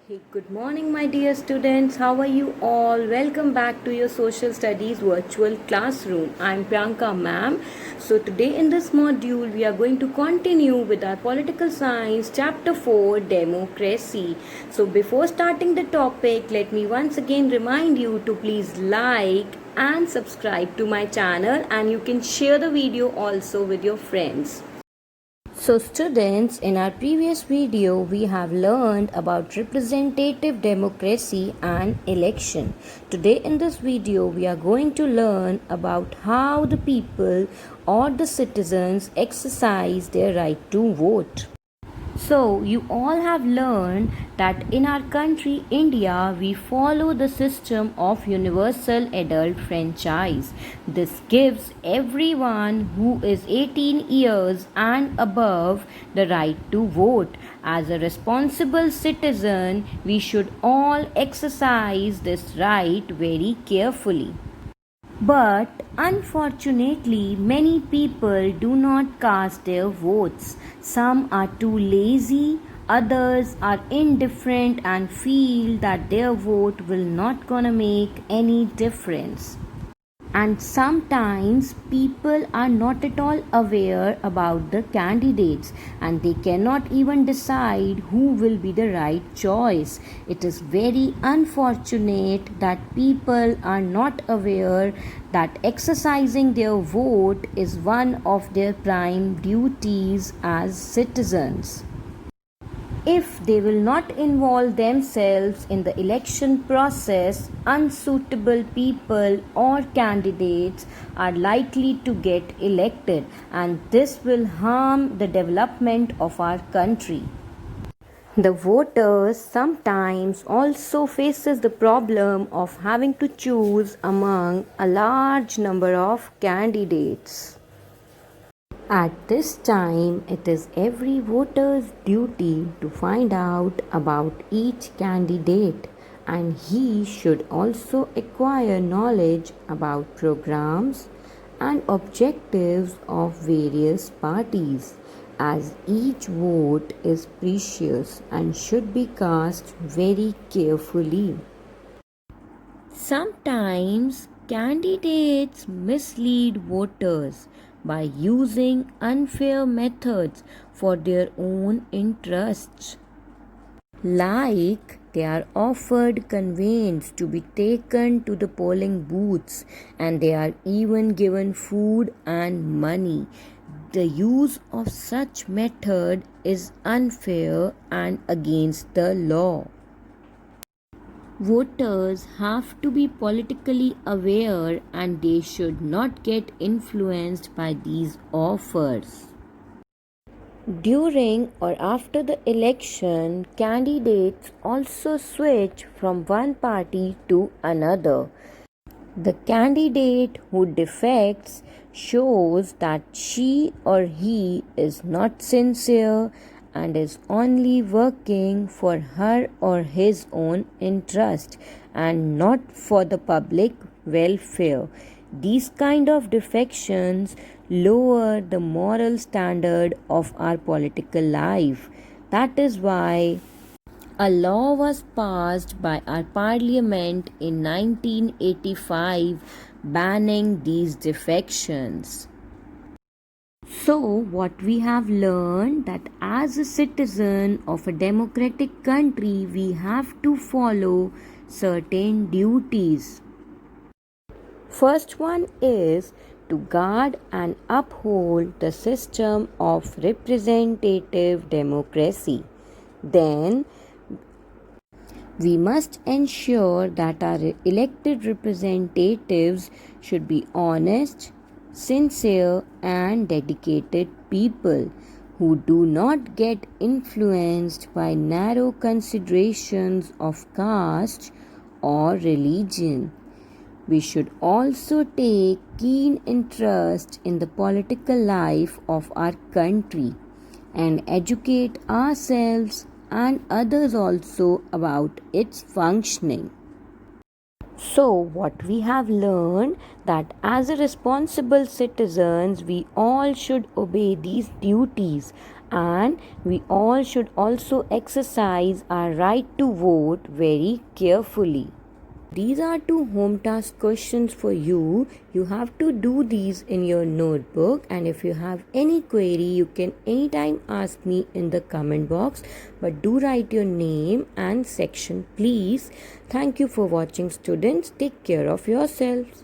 Hey, good morning, my dear students. How are you all? Welcome back to your social studies virtual classroom. I'm Priyanka, ma'am. So, today in this module, we are going to continue with our political science chapter 4 democracy. So, before starting the topic, let me once again remind you to please like and subscribe to my channel, and you can share the video also with your friends. So students, in our previous video, we have learned about representative democracy and election. Today in this video, we are going to learn about how the people or the citizens exercise their right to vote. So, you all have learned that in our country, India, we follow the system of universal adult franchise. This gives everyone who is 18 years and above the right to vote. As a responsible citizen, we should all exercise this right very carefully. But unfortunately, many people do not cast their votes. Some are too lazy, others are indifferent and feel that their vote will not gonna make any difference. And sometimes people are not at all aware about the candidates and they cannot even decide who will be the right choice. It is very unfortunate that people are not aware that exercising their vote is one of their prime duties as citizens. If they will not involve themselves in the election process, unsuitable people or candidates are likely to get elected, and this will harm the development of our country. The voters sometimes also faces the problem of having to choose among a large number of candidates. At this time, it is every voter's duty to find out about each candidate, and he should also acquire knowledge about programs and objectives of various parties, as each vote is precious and should be cast very carefully. Sometimes candidates mislead voters by using unfair methods for their own interests. Like they are offered conveyance to be taken to the polling booths and they are even given food and money. The use of such method is unfair and against the law. Voters have to be politically aware and they should not get influenced by these offers. During or after the election, candidates also switch from one party to another. The candidate who defects shows that she or he is not sincere and is only working for her or his own interest and not for the public welfare. These kind of defections lower the moral standard of our political life. That is why a law was passed by our parliament in 1985 banning these defections. So, what we have learned that as a citizen of a democratic country, we have to follow certain duties. First one is to guard and uphold the system of representative democracy. Then, we must ensure that our elected representatives should be honest, sincere, and dedicated people who do not get influenced by narrow considerations of caste or religion. We should also take keen interest in the political life of our country and educate ourselves and others also about its functioning. So, what we have learned that as a responsible citizens, we all should obey these duties And we all should also exercise our right to vote very carefully. These are two home task questions for you. You have to do these in your notebook, and if you have any query, you can anytime ask me in the comment box. But do write your name and section, please. Thank you for watching, students. Take care of yourselves.